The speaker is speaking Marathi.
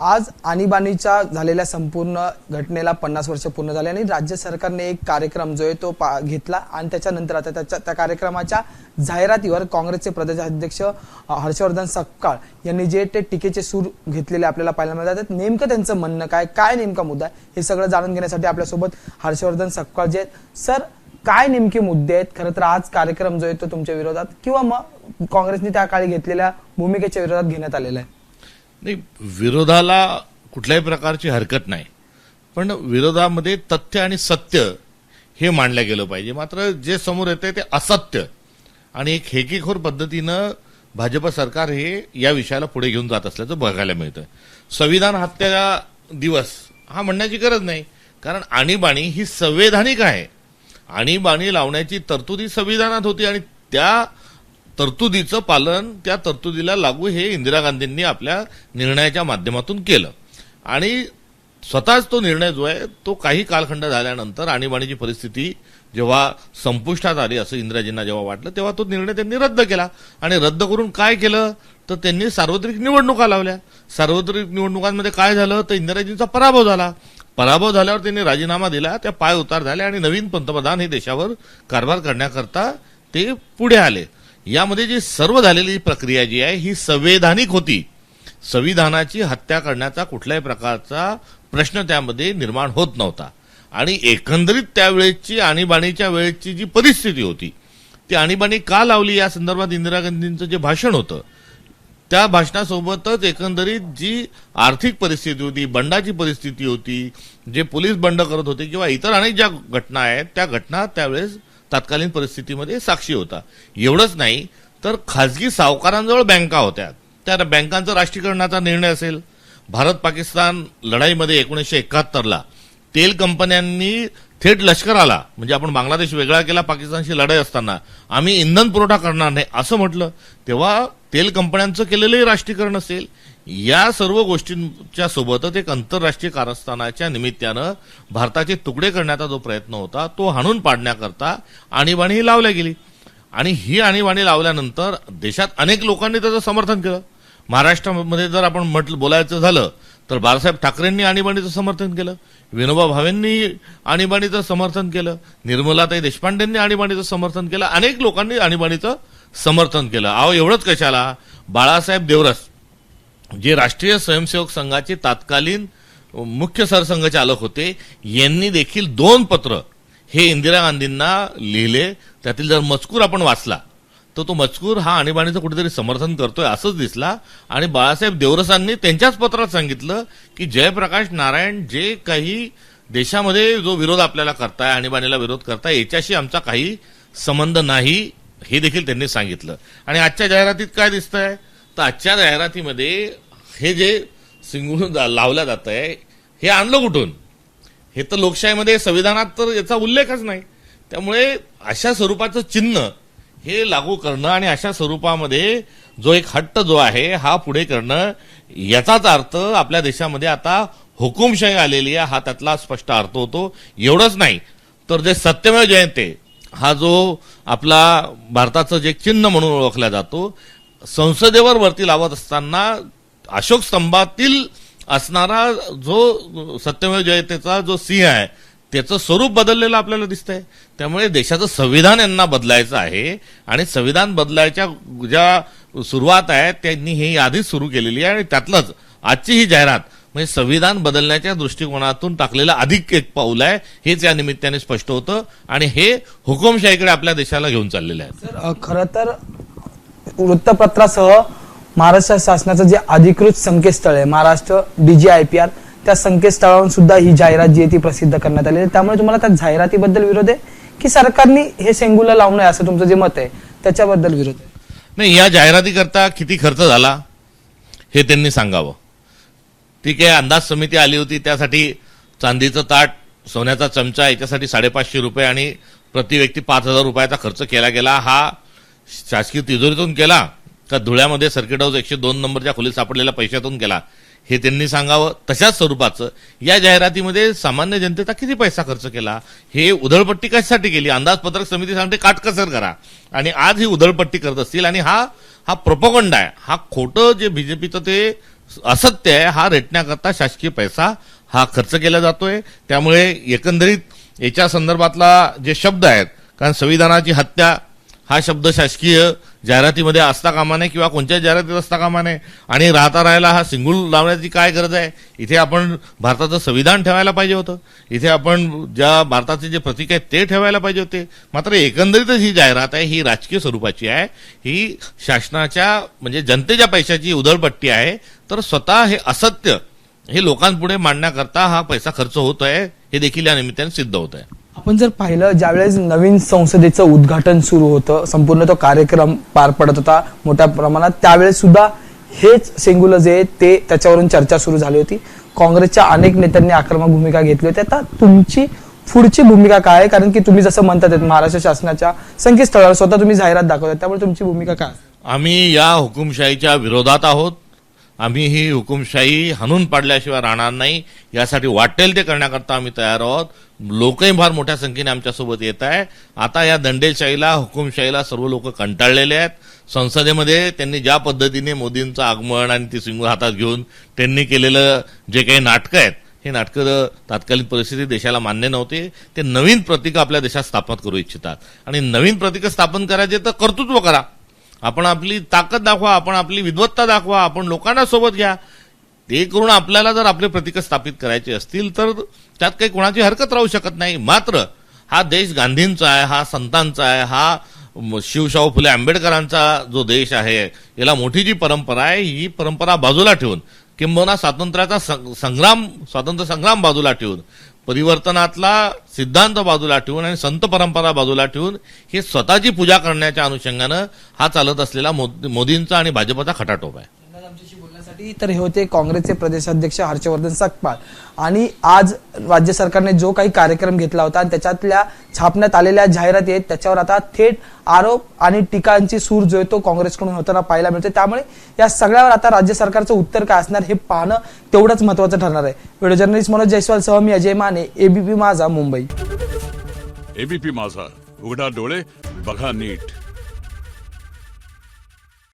आज आणीबाणीच्या झालेल्या संपूर्ण घटनेला 50 वर्ष पूर्ण झाले आणि राज्य सरकारने एक कार्यक्रम जो आहे तो घेतला आणि त्याच्यानंतर आता त्या कार्यक्रमाच्या जाहिरातीवर काँग्रेसचे प्रदेशाध्यक्ष हर्षवर्धन सपकाळ यांनी जे ते टीकेचे सूर घेतलेले आपल्याला पाहायला मिळतात. नेमकं त्यांचं म्हणणं काय नेमका मुद्दा आहे हे सगळं जाणून घेण्यासाठी आपल्यासोबत हर्षवर्धन सपकाळ जे सर, काय नेमके मुद्दे आहेत? खरं तर आज कार्यक्रम जो आहे तो तुमच्या विरोधात किंवा मग काँग्रेसने त्या काळी घेतलेल्या भूमिकेच्या विरोधात घेण्यात आलेला आहे? नाही, विरोधाला कुठल्याही प्रकारची हरकत नाही, पण विरोधामध्ये तथ्य आणि सत्य हे मांडलं गेलं पाहिजे. मात्र जे समोर येते ते असत्य आणि एक हेकेखोर पद्धतीनं भाजप सरकार हे या विषयाला पुढे घेऊन जात असल्याचं बघायला मिळतं. संविधान हत्या दिवस हा म्हणण्याची गरज नाही, कारण आणीबाणी ही संवैधानिक आहे. आणीबाणी लावण्याची तरतुदी संविधानात होती आणि त्या तरतुदीचं पालन, त्या तरतुदीला लागू हे इंदिरा गांधींनी आपल्या निर्णयाच्या माध्यमातून केलं. आणि स्वतःच तो निर्णय जो आहे तो काही कालखंड झाल्यानंतर आणीबाणीची परिस्थिती जेव्हा संपुष्टात आली असं इंदिराजींना जेव्हा वाटलं, तेव्हा तो निर्णय त्यांनी रद्द केला. आणि रद्द करून काय केलं तर त्यांनी सार्वत्रिक निवडणुका लावल्या. सार्वत्रिक निवडणुकांमध्ये काय झालं तर इंदिराजींचा पराभव झाला. पराभव झाल्यावर त्यांनी राजीनामा दिला, त्या पाय उतार झाले आणि नवीन पंतप्रधान हे देशावर कारभार करण्याकरता ते पुढे आले. यामध्ये जी सर्व झालेली प्रक्रिया जी आहे ही संवैधानिक होती. संविधानाची हत्या करण्याचा कुठल्याही प्रकारचा प्रश्न त्यामध्ये निर्माण होत नव्हता. आणि एकंदरीत त्यावेळेची आणीबाणीच्या वेळेची जी परिस्थिती होती, ती आणीबाणी का लावली या संदर्भात इंदिरा गांधींचं जे भाषण होतं त्या भाषणासोबतच एकंदरीत जी आर्थिक परिस्थिती होती, बंडाची परिस्थिती होती, जे पोलीस बंड करत होते किंवा इतर अनेक ज्या घटना आहेत त्या घटना त्यावेळेस तत्कालीन परिस्थितीमध्ये साक्षी होता. एवढंच नाही तर खासगी सावकारांजवळ बँका होत्या, त्या बँकांचा राष्ट्रीयकरणाचा निर्णय असेल. भारत पाकिस्तान लढाईमध्ये 1971ला तेल कंपन्यांनी थेट लष्कराला, म्हणजे आपण बांगलादेश वेगळा केला पाकिस्तानशी लढाई असताना, आम्ही इंधन पुरवठा करणार नाही असं म्हटलं, तेव्हा तेल कंपन्यांचं केलेलंही राष्ट्रीयकरण असेल. या सर्व गोष्टींच्या सोबतच एक आंतरराष्ट्रीय कारस्थानाच्या निमित्तानं भारताचे तुकडे करण्याचा जो प्रयत्न होता तो हाणून पाडण्याकरता आणीबाणी ही लावल्या गेली. आणि ही आणीबाणी लावल्यानंतर देशात अनेक लोकांनी त्याचं समर्थन केलं. महाराष्ट्रामध्ये जर आपण बोलायचं झालं तर बाळासाहेब ठाकरेंनी आणीबाणीचं समर्थन केलं, विनोबा भावेंनी आणीबाणीचं समर्थन केलं, निर्मलाताई देशपांडेंनी आणीबाणीचं समर्थन केलं, अनेक लोकांनी आणीबाणीचं समर्थन केलं. एवढंच कशाला, बाळासाहेब देवरस जे राष्ट्रीय स्वयंसेवक संघाचे तत्कालीन मुख्य सरसंघचालक होते, यांनी देखील 2 पत्र हे इंदिरा गांधींना लिहिले. त्यातील जर मजकूर आपण वाचला तर तो मजकूर हा आणीबाणीचं कुठेतरी समर्थन करतोय असंच दिसला. आणि बाळासाहेब देवरसांनी त्यांच्याच पत्रात सांगितलं की जयप्रकाश नारायण जे काही देशामध्ये जो विरोध आपल्याला करताय, आणीबाणीला विरोध करताय, याच्याशी आमचा काही संबंध नाही, हे देखील त्यांनी सांगितलं. आणि आजच्या जाहिरातीत काय दिसतंय तर आजच्या जाहिरातीमध्ये हे जे सिंगून लावलं जात आहे हे आणलं कुठून? हे तर लोकशाहीमध्ये, संविधानात तर याचा उल्लेखच नाही. त्यामुळे अशा स्वरूपाचं चिन्ह हे लागू करणं आणि अशा स्वरूपामध्ये जो एक हट्ट जो आहे हा पुढे करणं, याचाच अर्थ आपल्या देशामध्ये आता हुकुमशाही आलेली आहे हा त्यातला स्पष्ट अर्थ होतो. एवढंच नाही तर जे सत्यमेव जयते हा जो आपला भारताचं जे चिन्ह म्हणून ओळखला जातो, संसदेवर वरती लावत असताना अशोक स्तंभातील असणारा जो सत्यमेव जयतेचा जो सिंह आहे त्याचं स्वरूप बदललेलं आपल्याला दिसतंय. त्यामुळे देशाचं संविधान यांना बदलायचं आहे आणि संविधान बदलायच्या ज्या सुरुवात आहे त्यांनी हे आधीच सुरू केलेली आहे. आणि त्यातलंच आजची ही जाहिरात म्हणजे संविधान बदलण्याच्या दृष्टिकोनातून टाकलेलं अधिक एक पाऊल आहे, हेच या निमित्ताने स्पष्ट होतं. आणि हे हुकुमशाहीकडे आपल्या देशाला घेऊन चाललेलं आहे. सर, खरं तर वृत्तपत्रासह महाराष्ट्र शासनाचं जे अधिकृत संकेतस्थळ आहे महाराष्ट्र DGIPR, त्या संकेतस्थळावरून सुद्धा ही जाहिरात जी आहे ती प्रसिद्ध करण्यात आली आहे. त्यामुळे तुम्हाला त्या जाहिरातीबद्दल विरोध आहे की सरकारने हे सेंगुला लावू नये असं तुमचं जे मत आहे त्याच्याबद्दल विरोध आहे? नाही, या जाहिरातीकरता किती खर्च झाला हे त्यांनी सांगावं. ठीक आहे, अंदाज समिती आली होती, त्यासाठी चांदीचं ताट, सोन्याचा चमचा याच्यासाठी 550 रुपये आणि प्रति व्यक्ती 5000 रुपयाचा खर्च केला गेला. हा शासकीय तिजोरीतून केला का धुळ्यामध्ये सर्किट हाऊस 102 नंबरच्या खोलीत सापडलेल्या पैशातून केला हे त्यांनी सांगावं. तशाच स्वरूपाचं या जाहिरातीमध्ये सामान्य जनतेचा किती पैसा खर्च केला, हे उधळपट्टी कशासाठी केली, अंदाजपत्रक समिती सांगते काटकसर करा, आणि आज ही उधळपट्टी करत असतील. आणि हा प्रोपगंडा आहे, हा खोटं जे बीजेपीचं ते असत्य आहे हा रेटण्याकरता शासकीय पैसा हा खर्च केला जातोय. त्यामुळे एकंदरीत याच्या संदर्भातला जे शब्द आहेत, कारण संविधानाची हत्या हा शब्द शासकीय जाहिरातीमध्ये असता कामा नये किंवा कोणत्याच जाहिरातीत असता कामा नये. आणि राहायला हा सिंगूल लावण्याची काय गरज आहे? इथे आपण भारताचं संविधान ठेवायला पाहिजे होतं. इथे आपण ज्या भारताचे जे प्रतीक आहेत ते ठेवायला पाहिजे होते. मात्र एकंदरीतच ही जाहिरात आहे ही राजकीय स्वरूपाची आहे. ही शासनाच्या म्हणजे जनतेच्या पैशाची उधळपट्टी आहे. तर स्वतः हे असत्य हे लोकांपुढे मांडण्याकरता हा पैसा खर्च होत आहे हे देखील या निमित्ताने सिद्ध होत आहे. आपण जर पाहिलं ज्यावेळेस नवीन संसदेचं उद्घाटन सुरू होतं, संपूर्ण तो कार्यक्रम पार पडत होता मोठ्या प्रमाणात, त्यावेळेस सुद्धा हेच सेंगुल जे आहे ते त्याच्यावरून चर्चा सुरू झाली होती. काँग्रेसच्या अनेक नेत्यांनी आक्रमक भूमिका घेतली होती. आता तुमची पुढची भूमिका काय आहे? कारण की तुम्ही जसं म्हणतात महाराष्ट्र शासनाच्या संकेतस्थळावर स्वतः तुम्ही जाहिरात दाखवतात, त्यामुळे तुमची भूमिका काय? आम्ही या हुकुमशाहीच्या विरोधात आहोत. आम्ही ही हुकुमशाही हाणून पाडल्याशिवाय राहणार नाही. यासाठी वाटेल ते करण्याकरता आम्ही तयार आहोत. लोकही फार मोठ्या संख्येने आमच्यासोबत येत आहे. आता या दंडेशाहीला हुकुमशाहीला सर्व लोक कंटाळलेले आहेत. संसदेमध्ये त्यांनी ज्या पद्धतीने मोदींचं आगमन आणि ती सिंगूल हातात घेऊन त्यांनी केलेलं जे काही नाटकं आहेत, हे नाटकं तात्कालिक परिस्थिती देशाला मान्य नव्हते. ते नवीन प्रतीक आपल्या देशात स्थापन करू इच्छितात आणि नवीन प्रतीक स्थापन करायचे तर कर्तृत्व करा. आपण आपली ताकद दाखवा, आपण आपली विद्वत्ता दाखवा, आपण लोकांना सोबत घ्या. ते करून आपल्याला जर आपले प्रतीक स्थापित करायचे असतील तर त्यात काही कोणाची हरकत राहू शकत नाही. मात्र हा देश गांधींचा आहे, हा संतांचा आहे, हा शिवशाहू फुले आंबेडकरांचा जो देश आहे, याला मोठी जी परंपरा आहे ही परंपरा बाजूला ठेवून किंबहुना स्वातंत्र्य संग्राम बाजूला ठेवून परिवर्तनातला सिद्धांत बाजूला ठेवून आणि संत परंपरा बाजूला ठेवून हे स्वतःची पूजा करण्याच्या अनुषंगानं हा चालत असलेला मोदींचा आणि भाजपचा खटाटोप आहे. आमच्याशी बोलण्यासाठी तर हे होते काँग्रेसचे प्रदेशाध्यक्ष हर्षवर्धन सकपाळ. आणि आज राज्य सरकारने जो काही कार्यक्रम घेतला होता आणि त्याच्यातल्या छापण्यात आलेल्या जाहिराती आहेत त्याच्यावर आता थेट आरोप आणि टीकांची सूर जो आहे तो काँग्रेसकडून होताना पाहायला मिळते. त्यामुळे या सगळ्यावर आता राज्य सरकारचं उत्तर काय असणार हे पाहणं तेवढंच महत्त्वाचं ठरणार आहे. व्हिडिओ जर्नलिस्ट मनोज जयस्वाल सह मी अजय माने, एबीपी माझा, मुंबई. एबीपी माझा, उघडा डोळे बघा नीट.